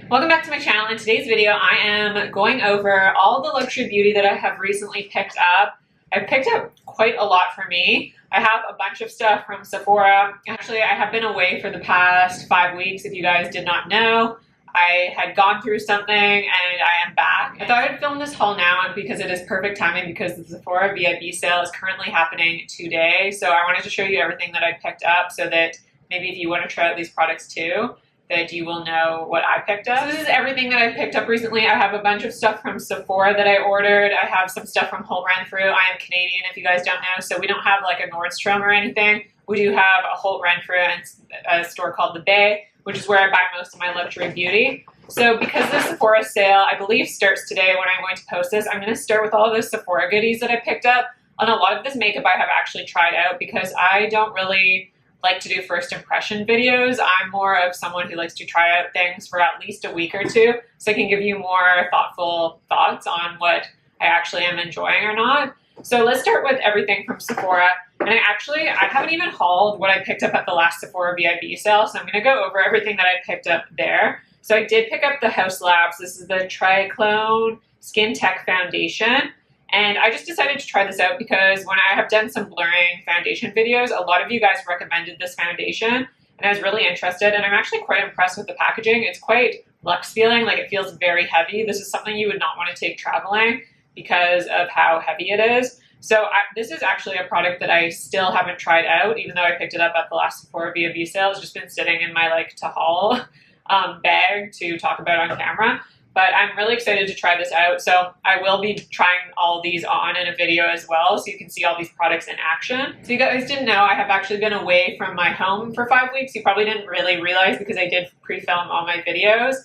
Welcome back to my channel. In today's video, I am going over all the luxury beauty that I have recently picked up. I've picked up quite a lot for me. I have a bunch of stuff from Sephora. Actually, I have been away for the past 5 weeks. If you guys did not know, I had gone through something and I am back. I thought I'd film this haul now because it is perfect timing because the Sephora VIP sale is currently happening today. So I wanted to show you everything that I picked up so that maybe if you want to try out these products too, that you will know what I picked up. So this is everything that I picked up recently. I have a bunch of stuff from Sephora that I ordered. I have some stuff from Holt Renfrew. I am Canadian, if you guys don't know, so we don't have like a Nordstrom or anything. We do have a Holt Renfrew and a store called The Bay, which is where I buy most of my luxury beauty. So because the Sephora sale, I believe, starts today when I'm going to post this, I'm going to start with all those Sephora goodies that I picked up. On a lot of this makeup I have actually tried out because I don't really like to do first impression videos. I'm more of someone who likes to try out things for at least a week or two so I can give you more thoughtful thoughts on what I actually am enjoying or not. So let's start with everything from Sephora. And I haven't even hauled what I picked up at the last Sephora VIP sale, so I'm going to go over everything that I picked up there. So I did pick up the Haus Labs. This is the Triclone Skin Tech Foundation. And I just decided to try this out because when I have done some blurring foundation videos, a lot of you guys recommended this foundation and I was really interested, and I'm actually quite impressed with the packaging. It's quite luxe feeling, like it feels very heavy. This is something you would not want to take traveling because of how heavy it is. So this is actually a product that I still haven't tried out, even though I picked it up at the last Sephora VIP sale. It's just been sitting in my like to haul bag to talk about on camera. But I'm really excited to try this out. So I will be trying all these on in a video as well, so you can see all these products in action. So you guys didn't know, I have actually been away from my home for 5 weeks. You probably didn't really realize because I did pre-film all my videos.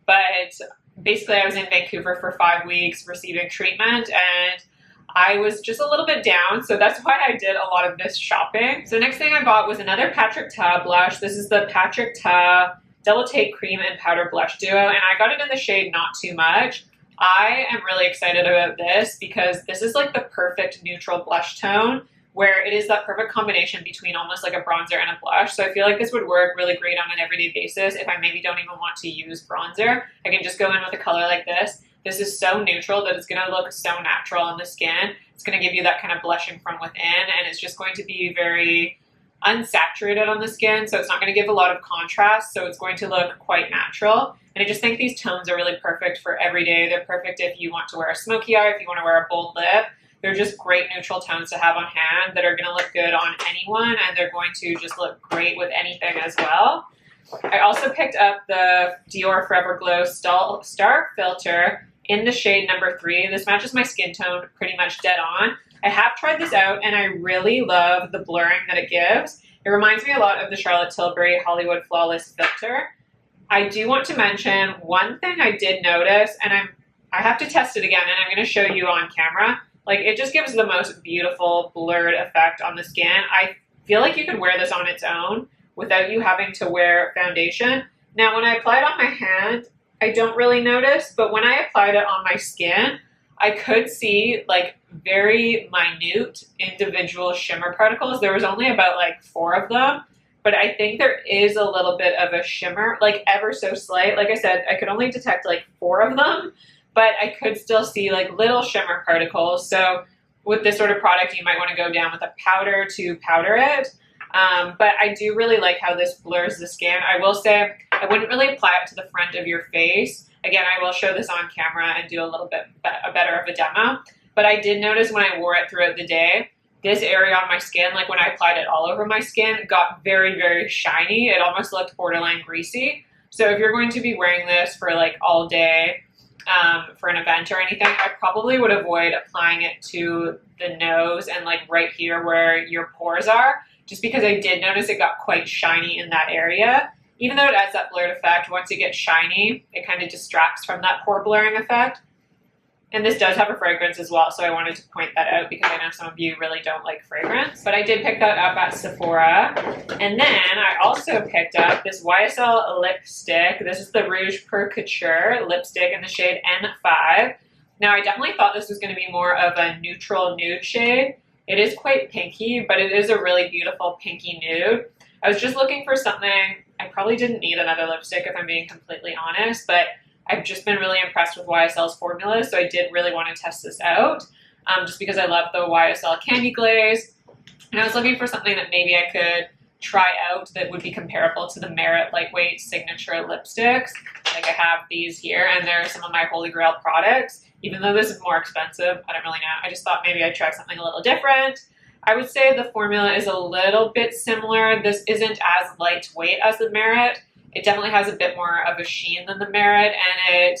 But basically I was in Vancouver for 5 weeks receiving treatment, and I was just a little bit down, so that's why I did a lot of this shopping. So next thing I bought was another Patrick Ta blush. This is the Patrick Ta Double Take Cream and Powder Blush Duo, and I got it in the shade Not Too Much. I am really excited about this because this is like the perfect neutral blush tone where it is that perfect combination between almost like a bronzer and a blush. So I feel like this would work really great on an everyday basis if I maybe don't even want to use bronzer. I can just go in with a color like this. This is so neutral that it's going to look so natural on the skin. It's going to give you that kind of blushing from within, and it's just going to be very unsaturated on the skin, so it's not going to give a lot of contrast, so it's going to look quite natural. And I just think these tones are really perfect for every day. They're perfect if you want to wear a smoky eye, if you want to wear a bold lip. They're just great neutral tones to have on hand that are going to look good on anyone, and they're going to just look great with anything as well. I also picked up the Dior Forever Glow Star Filter in the shade number 3. This matches my skin tone pretty much dead on. I have tried this out and I really love the blurring that it gives. It reminds me a lot of the Charlotte Tilbury Hollywood Flawless Filter. I do want to mention one thing I did notice, and I have to test it again and I'm going to show you on camera. Like, it just gives the most beautiful blurred effect on the skin. I feel like you could wear this on its own without you having to wear foundation. Now, when I apply it on my hand, I don't really notice, but when I applied it on my skin, I could see like very minute individual shimmer particles. There was only about like 4 of them, but I think there is a little bit of a shimmer, like ever so slight. Like I said, I could only detect like 4 of them, but I could still see like little shimmer particles. So with this sort of product, you might want to go down with a powder to powder it. But I do really like how this blurs the skin. I will say I wouldn't really apply it to the front of your face. Again, I will show this on camera and do a little bit better of a demo. But I did notice when I wore it throughout the day, this area on my skin, like when I applied it all over my skin, got very, very shiny. It almost looked borderline greasy. So if you're going to be wearing this for like all day for an event or anything, I probably would avoid applying it to the nose and like right here where your pores are, just because I did notice it got quite shiny in that area. Even though it adds that blurred effect, once it gets shiny, it kind of distracts from that pore blurring effect. And this does have a fragrance as well, so I wanted to point that out because I know some of you really don't like fragrance. But I did pick that up at Sephora. And then I also picked up this YSL lipstick. This is the Rouge per Couture lipstick in the shade N5. Now, I definitely thought this was going to be more of a neutral nude shade. It is quite pinky, but it is a really beautiful pinky nude. I was just looking for something I probably didn't need another lipstick if I'm being completely honest, but I've just been really impressed with YSL's formulas, so I did really want to test this out, just because I love the YSL Candy Glaze, and I was looking for something that maybe I could try out that would be comparable to the Merit Lightweight Signature lipsticks. Like I have these here, and they're some of my holy grail products. Even though this is more expensive, I don't really know. I just thought maybe I'd try something a little different. I would say the formula is a little bit similar. This isn't as lightweight as the Merit. It definitely has a bit more of a sheen than the Merit, and it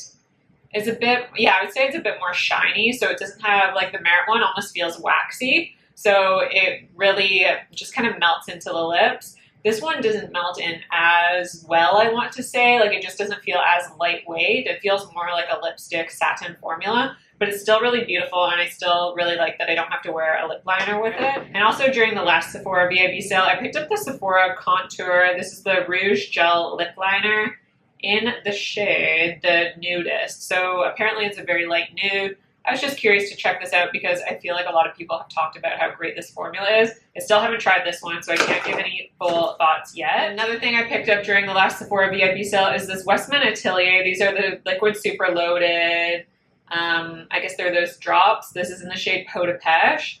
is a bit, yeah, I would say it's a bit more shiny, so it doesn't have, like the Merit one almost feels waxy, so it really just kind of melts into the lips. This one doesn't melt in as well, I want to say. Like, it just doesn't feel as lightweight. It feels more like a lipstick satin formula, but it's still really beautiful, and I still really like that I don't have to wear a lip liner with it. And also during the last Sephora VIB sale, I picked up the Sephora Contour. This is the Rouge Gel Lip Liner in the shade, the Nudest. So apparently it's a very light nude. I was just curious to check this out because I feel like a lot of people have talked about how great this formula is. I still haven't tried this one, so I can't give any full thoughts yet. Another thing I picked up during the last Sephora VIB sale is this Westman Atelier. These are the liquid super loaded, I guess they're those drops. This is in the shade Peau de Peche.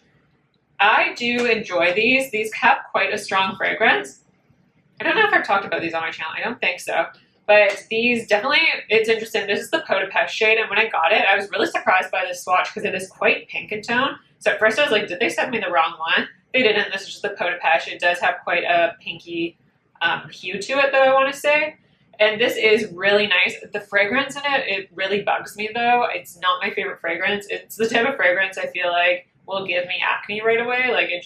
I do enjoy these. These have quite a strong fragrance. I don't know if I've talked about these on my channel. I don't think so. But these definitely, it's interesting. This is the Peau de Peche shade, and when I got it, I was really surprised by this swatch because it is quite pink in tone. So at first I was like, did they send me the wrong one? They didn't. This is just the Peau de Peche. It does have quite a pinky hue to it, though, I want to say. And this is really nice. The fragrance in it, it really bugs me, though. It's not my favorite fragrance. It's the type of fragrance I feel like will give me acne right away. Like, it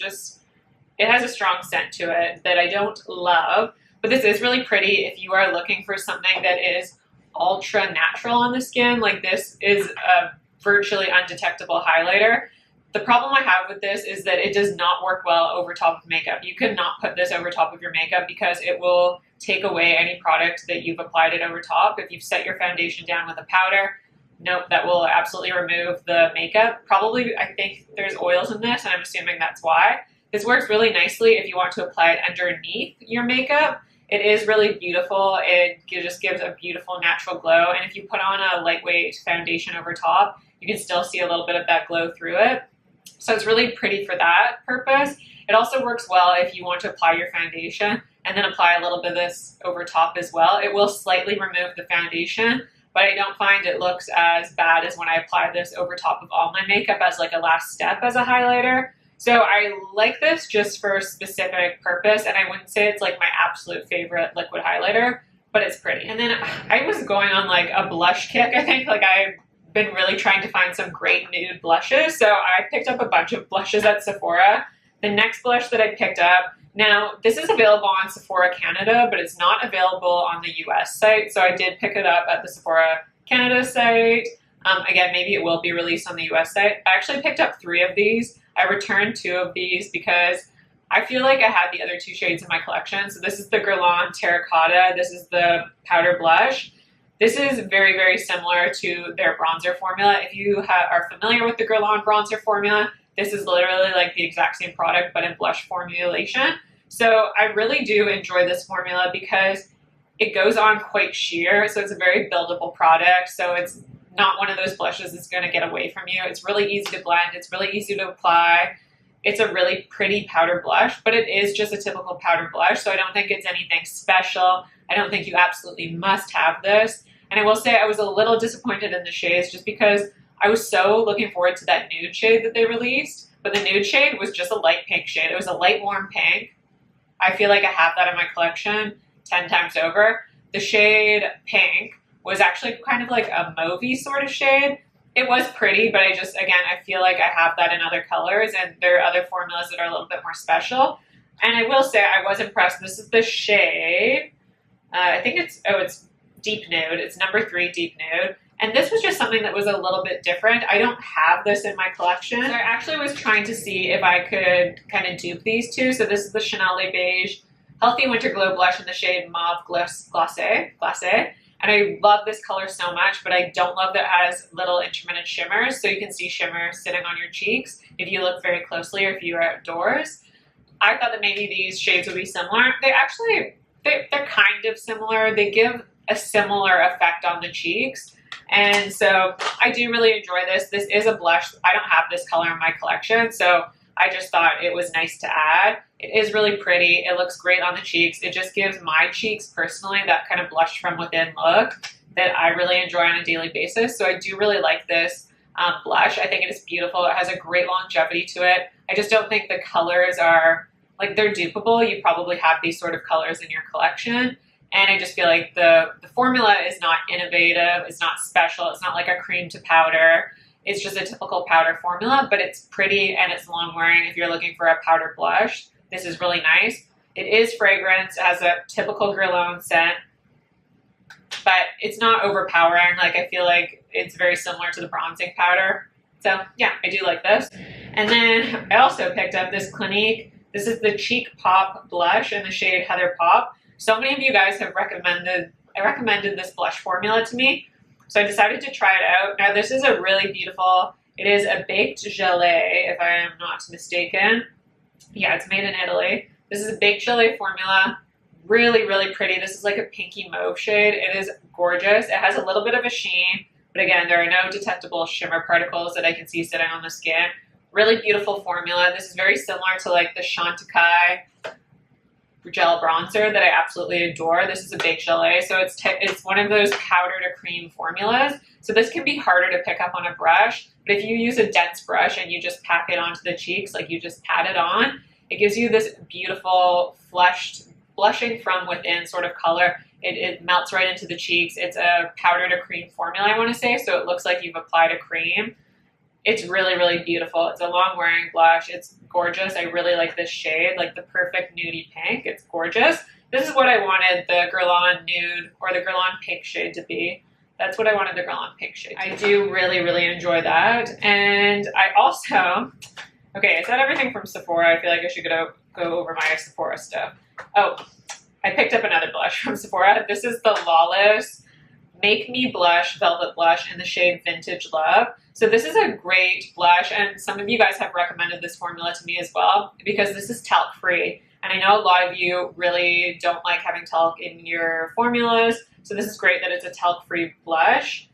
has a strong scent to it that I don't love. But this is really pretty if you are looking for something that is ultra natural on the skin. Like, this is a virtually undetectable highlighter. The problem I have with this is that it does not work well over top of makeup. You cannot put this over top of your makeup because it will take away any product that you've applied it over top. If you've set your foundation down with a powder, nope, that will absolutely remove the makeup. Probably, I think there's oils in this, and I'm assuming that's why. This works really nicely if you want to apply it underneath your makeup. It is really beautiful. It just gives a beautiful natural glow. And if you put on a lightweight foundation over top, you can still see a little bit of that glow through it. So it's really pretty for that purpose. It also works well if you want to apply your foundation and then apply a little bit of this over top as well. It will slightly remove the foundation, but I don't find it looks as bad as when I apply this over top of all my makeup as like a last step as a highlighter. So I like this just for a specific purpose, and I wouldn't say it's like my absolute favorite liquid highlighter, but it's pretty. And then I was going on like a blush kick, I think. Like, I've been really trying to find some great nude blushes, so I picked up a bunch of blushes at Sephora. The next blush that I picked up, now this is available on Sephora Canada, but it's not available on the US site, so I did pick it up at the Sephora Canada site. Again, maybe it will be released on the US site. I actually picked up 3 of these. I returned 2 of these because I feel like I had the other 2 shades in my collection. So this is the Guerlain Terracotta. This is the powder blush. This is very, very similar to their bronzer formula. If you are familiar with the Guerlain bronzer formula, this is literally like the exact same product, but in blush formulation. So I really do enjoy this formula because it goes on quite sheer. So it's a very buildable product. So it's not one of those blushes that's going to get away from you. It's really easy to blend. It's really easy to apply. It's a really pretty powder blush, but it is just a typical powder blush, so I don't think it's anything special. I don't think you absolutely must have this. And I will say I was a little disappointed in the shades just because I was so looking forward to that nude shade that they released, but the nude shade was just a light pink shade. It was a light warm pink. I feel like I have that in my collection 10 times over. The shade pink was actually kind of like a mauvey sort of shade. It was pretty, but I feel like I have that in other colors, and there are other formulas that are a little bit more special. And I will say I was impressed. This is the shade, I think it's Deep Nude. It's number 3 Deep Nude. And this was just something that was a little bit different. I don't have this in my collection. So I actually was trying to see if I could kind of dupe these 2. So this is the Chanel Le Beige Healthy Winter Glow Blush in the shade Mauve Glacé. And I love this color so much, but I don't love that it has little intermittent shimmers. So you can see shimmer sitting on your cheeks if you look very closely or if you are outdoors. I thought that maybe these shades would be similar. They actually they're kind of similar. They give a similar effect on the cheeks. And so I do really enjoy this. This is a blush. I don't have this color in my collection, so I just thought it was nice to add. It is really pretty. It looks great on the cheeks. It just gives my cheeks personally that kind of blush from within look that I really enjoy on a daily basis. So I do really like this blush. I think it is beautiful. It has a great longevity to it. I just don't think the colors are, like, they're dupable. You probably have these sort of colors in your collection. And I just feel like the formula is not innovative. It's not special. It's not like a cream to powder. It's just a typical powder formula, but it's pretty and it's long wearing if you're looking for a powder blush. This is really nice. It is fragrance. It has a typical Guerlain scent, but it's not overpowering. Like, I feel like it's very similar to the bronzing powder. So yeah, I do like this. And then I also picked up this Clinique. This is the Cheek Pop blush in the shade Heather Pop. So many of you guys have recommended this blush formula to me, so I decided to try it out. Now, this is a really beautiful, it is a baked gelée, if I am not mistaken. Yeah, it's made in Italy. This is a baked gelée formula. Really, really pretty. This is like a pinky mauve shade. It is gorgeous. It has a little bit of a sheen, but again, there are no detectable shimmer particles that I can see sitting on the skin. Really beautiful formula. This is very similar to like the Chantecaille gel bronzer that I absolutely adore. This is a baked gelée, so it's one of those powder to cream formulas. So this can be harder to pick up on a brush, but if you use a dense brush and you just pack it onto the cheeks, like you just pat it on, it gives you this beautiful flushed, blushing from within sort of color. It melts right into the cheeks. It's a powder to cream formula, I want to say, so it looks like you've applied a cream. It's really, really beautiful. It's a long wearing blush. It's gorgeous. I really like this shade, like the perfect nudie pink. It's gorgeous. This is what I wanted the Guerlain Nude or the Guerlain Pink shade to be. That's what I wanted the Guerlain Pink shade to be. I do really, really enjoy that. And I also, okay, is that everything from Sephora? I feel like I should go over my Sephora stuff. Oh, I picked up another blush from Sephora. This is the Lawless Make Me Blush Velvet Blush in the shade Vintage Love. So this is a great blush, and some of you guys have recommended this formula to me as well because this is talc free. And I know a lot of you really don't like having talc in your formulas, so this is great that it's a talc free blush.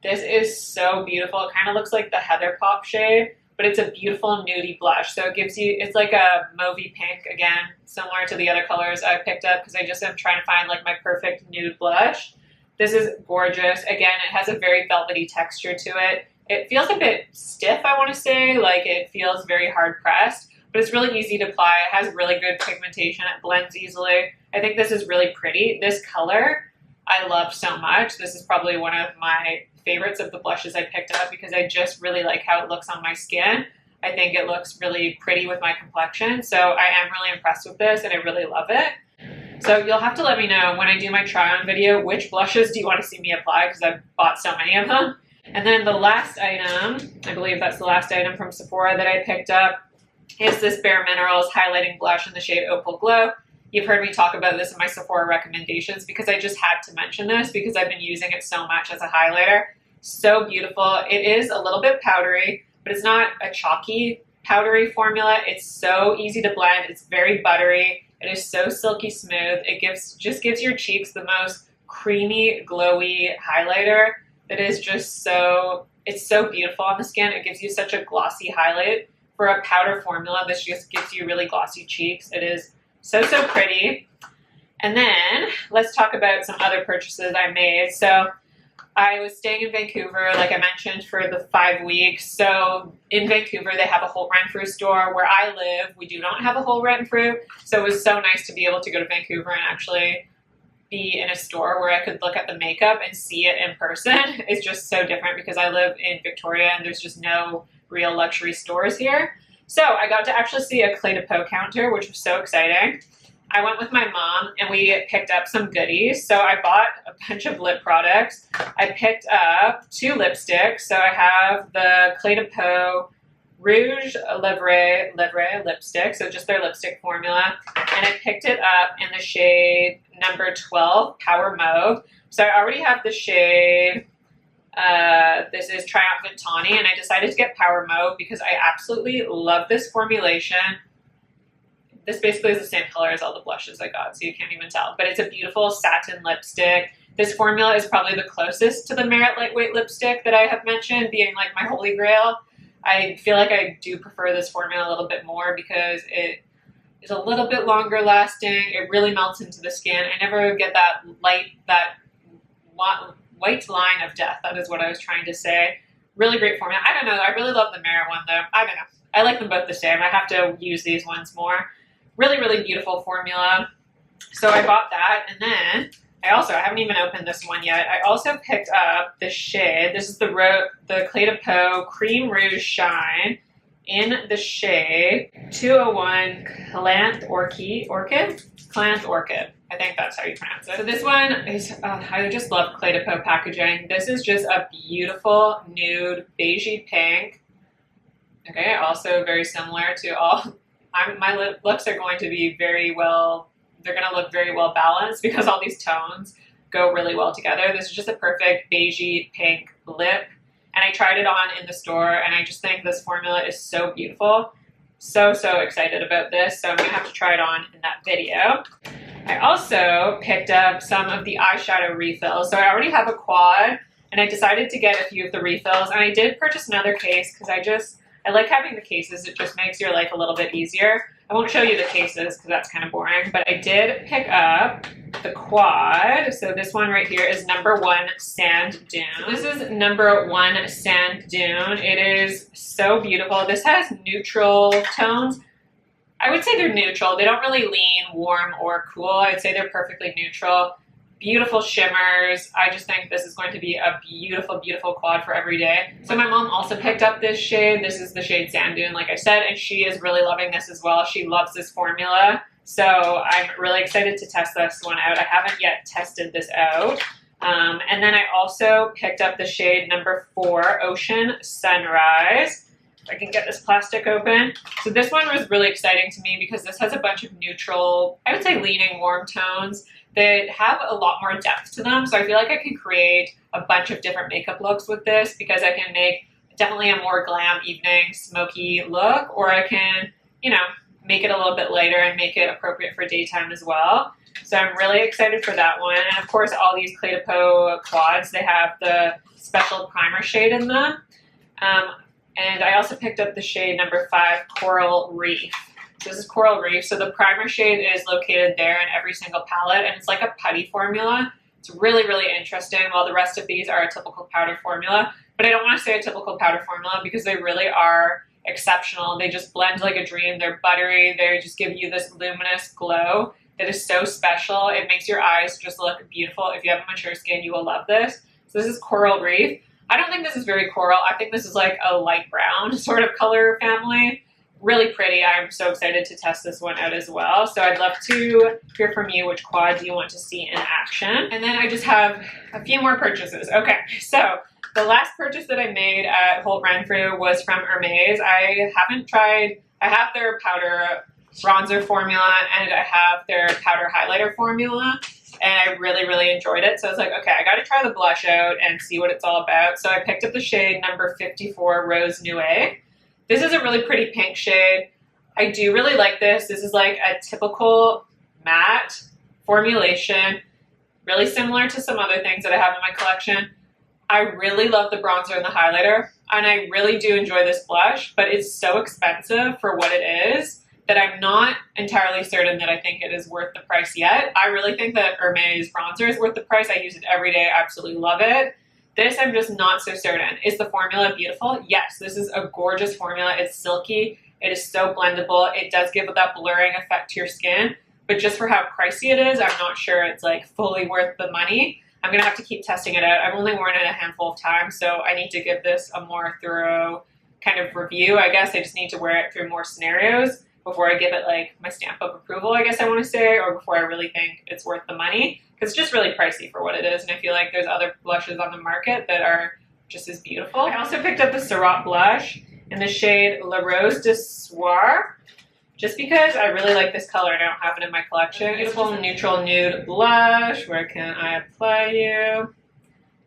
This is so beautiful. It kind of looks like the Heather Pop shade, but it's a beautiful nudie blush. So it gives you, it's like a mauvey pink, again, similar to the other colors I picked up because I just am trying to find like my perfect nude blush. This is gorgeous. Again, it has a very velvety texture to it. It feels a bit stiff, I want to say, like it feels very hard pressed, but it's really easy to apply. It has really good pigmentation. It blends easily. I think this is really pretty. This color I love so much. This is probably one of my favorites of the blushes I picked up because I just really like how it looks on my skin. I think it looks really pretty with my complexion. So I am really impressed with this and I really love it. So you'll have to let me know when I do my try on video, which blushes do you want to see me apply because I've bought so many of them. And then the last item, I believe that's the last item from Sephora that I picked up, is this Bare Minerals Highlighting Blush in the shade Opal Glow. You've heard me talk about this in my Sephora recommendations because I just had to mention this because I've been using it so much as a highlighter. So beautiful. It is a little bit powdery, but it's not a chalky powdery formula. It's so easy to blend. It's very buttery. It is so silky smooth. It just gives your cheeks the most creamy, glowy highlighter that is just so, it's so beautiful on the skin. It gives you such a glossy highlight for a powder formula. This just gives you really glossy cheeks. It is so, so pretty. And then let's talk about some other purchases I made. So I was staying in Vancouver, like I mentioned, for the 5 weeks. So in Vancouver, they have a Holt Renfrew store. Where I live, we do not have a Holt Renfrew. So it was so nice to be able to go to Vancouver and actually be in a store where I could look at the makeup and see it in person. It's just so different because I live in Victoria and there's just no real luxury stores here. So I got to actually see a Clé de Peau counter, which was so exciting. I went with my mom and we picked up some goodies. So I bought a bunch of lip products. I picked up 2 lipsticks. So I have the Clé de Peau Rouge Livre lipstick, so just their lipstick formula. And I picked it up in the shade number 12, Power Mauve. So I already have the shade, this is Triumphant Tawny, and I decided to get Power Mauve because I absolutely love this formulation. this basically is the same color as all the blushes I got, so you can't even tell. But it's a beautiful satin lipstick. This formula is probably the closest to the Merit Lightweight lipstick that I have mentioned, being like my holy grail. I feel like I do prefer this formula a little bit more because it is a little bit longer lasting. It really melts into the skin. I never get that white line of death. That is what I was trying to say. Really great formula. I don't know. I really love the Merit one though. I don't know. I like them both the same. I have to use these ones more. Really, really beautiful formula. So I bought that, and then I haven't even opened this one yet. I also picked up the shade. This is the Clé de Peau Cream Rouge Shine in the shade 201 Calanthe Orchid. Calanthe Orchid. I think that's how you pronounce it. So this one is, I just love Clé de Peau packaging. This is just a beautiful nude beigey pink. Okay, also very similar to all, my lips are going to be very well, they're going to look very well balanced because all these tones go really well together. This is just a perfect beigey pink lip, and I tried it on in the store, and I just think this formula is so beautiful. So excited about this, so I'm going to have to try it on in that video. I also picked up some of the eyeshadow refills. So I already have a quad, and I decided to get a few of the refills, and I did purchase another case because I like having the cases. It just makes your life a little bit easier. I won't show you the cases because that's kind of boring, but I did pick up the quad. So this one right here is number 1 Sand Dune. So this is number 1 Sand Dune. It is so beautiful. This has neutral tones. I would say they're neutral. They don't really lean warm or cool. I would say they're perfectly neutral. Beautiful shimmers. I just think this is going to be a beautiful, beautiful quad for every day. So my mom also picked up this shade. This is the shade Sand Dune, like I said, and she is really loving this as well. She loves this formula. So I'm really excited to test this one out. I haven't yet tested this out. And then I also picked up the shade number 4, Ocean Sunrise. If I can get this plastic open. So this one was really exciting to me because this has a bunch of neutral, I would say leaning warm tones that have a lot more depth to them. So I feel like I can create a bunch of different makeup looks with this because I can make definitely a more glam evening smoky look, or I can, you know, make it a little bit lighter and make it appropriate for daytime as well. So I'm really excited for that one. And of course, all these Clé de Peau quads, they have the special primer shade in them. And I also picked up the shade number 5, Coral Reef. So this is Coral Reef. So the primer shade is located there in every single palette, and it's like a putty formula. It's really, really interesting, while the rest of these are a typical powder formula. But I don't want to say a typical powder formula because they really are exceptional. They just blend like a dream. They're buttery. They just give you this luminous glow that is so special. It makes your eyes just look beautiful. If you have mature skin, you will love this. So this is Coral Reef. I don't think this is very coral. I think this is like a light brown sort of color family. Really pretty. I'm so excited to test this one out as well. So I'd love to hear from you which quad you want to see in action. And then I just have a few more purchases. Okay, so the last purchase that I made at Holt Renfrew was from Hermes. I have their powder bronzer formula and I have their powder highlighter formula. And I really, really enjoyed it. So I was like, okay, I got to try the blush out and see what it's all about. So I picked up the shade number 54, Rose Nuit. This is a really pretty pink shade. I do really like this. This is like a typical matte formulation, really similar to some other things that I have in my collection. I really love the bronzer and the highlighter, and I really do enjoy this blush, but it's so expensive for what it is that I'm not entirely certain that I think it is worth the price yet. I really think that Hermes bronzer is worth the price. I use it every day. I absolutely love it. This, I'm just not so certain. Is the formula beautiful? Yes, this is a gorgeous formula. It's silky. It is so blendable. It does give that blurring effect to your skin, but just for how pricey it is, I'm not sure it's like fully worth the money. I'm gonna have to keep testing it out. I've only worn it a handful of times, so I need to give this a more thorough kind of review. I guess I just need to wear it through more scenarios before I give it like my stamp of approval, I guess I want to say, or before I really think it's worth the money, because it's just really pricey for what it is, and I feel like there's other blushes on the market that are just as beautiful. I also picked up the Surratt blush in the shade La Rose de Soir, just because I really like this color and I don't have it in my collection. Beautiful neutral nude blush. Where can I apply you?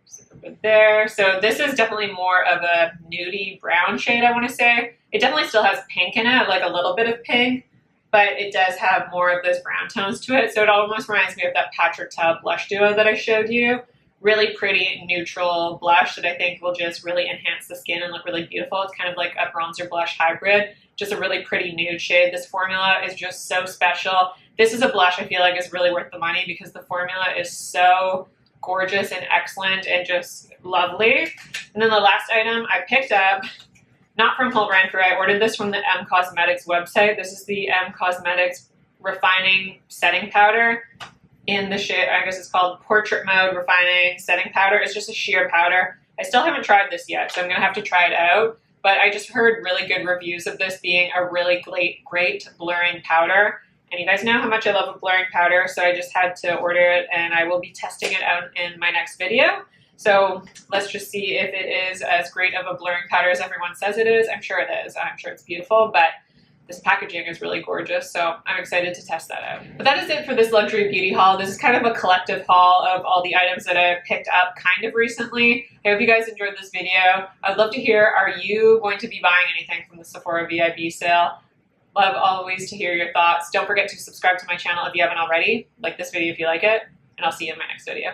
Just over there. So this is definitely more of a nudie brown shade, I want to say. It definitely still has pink in it, like a little bit of pink, but it does have more of those brown tones to it. So it almost reminds me of that Patrick Ta blush duo that I showed you. Really pretty neutral blush that I think will just really enhance the skin and look really beautiful. It's kind of like a bronzer blush hybrid, just a really pretty nude shade. This formula is just so special. This is a blush I feel like is really worth the money because the formula is so gorgeous and excellent and just lovely. And then the last item I picked up, not from Whole Brand Crew, I ordered this from the M Cosmetics website. This is the M Cosmetics Refining Setting Powder in the shade, I guess it's called Portrait Mode Refining Setting Powder. It's just a sheer powder. I still haven't tried this yet, so I'm gonna have to try it out. But I just heard really good reviews of this being a really great blurring powder. And you guys know how much I love a blurring powder, so I just had to order it and I will be testing it out in my next video. So let's just see if it is as great of a blurring powder as everyone says it is. I'm sure it is. I'm sure it's beautiful, but this packaging is really gorgeous, so I'm excited to test that out. But that is it for this luxury beauty haul. This is kind of a collective haul of all the items that I picked up kind of recently. I hope you guys enjoyed this video. I'd love to hear, are you going to be buying anything from the Sephora VIB sale? Love always to hear your thoughts. Don't forget to subscribe to my channel if you haven't already. Like this video if you like it, and I'll see you in my next video.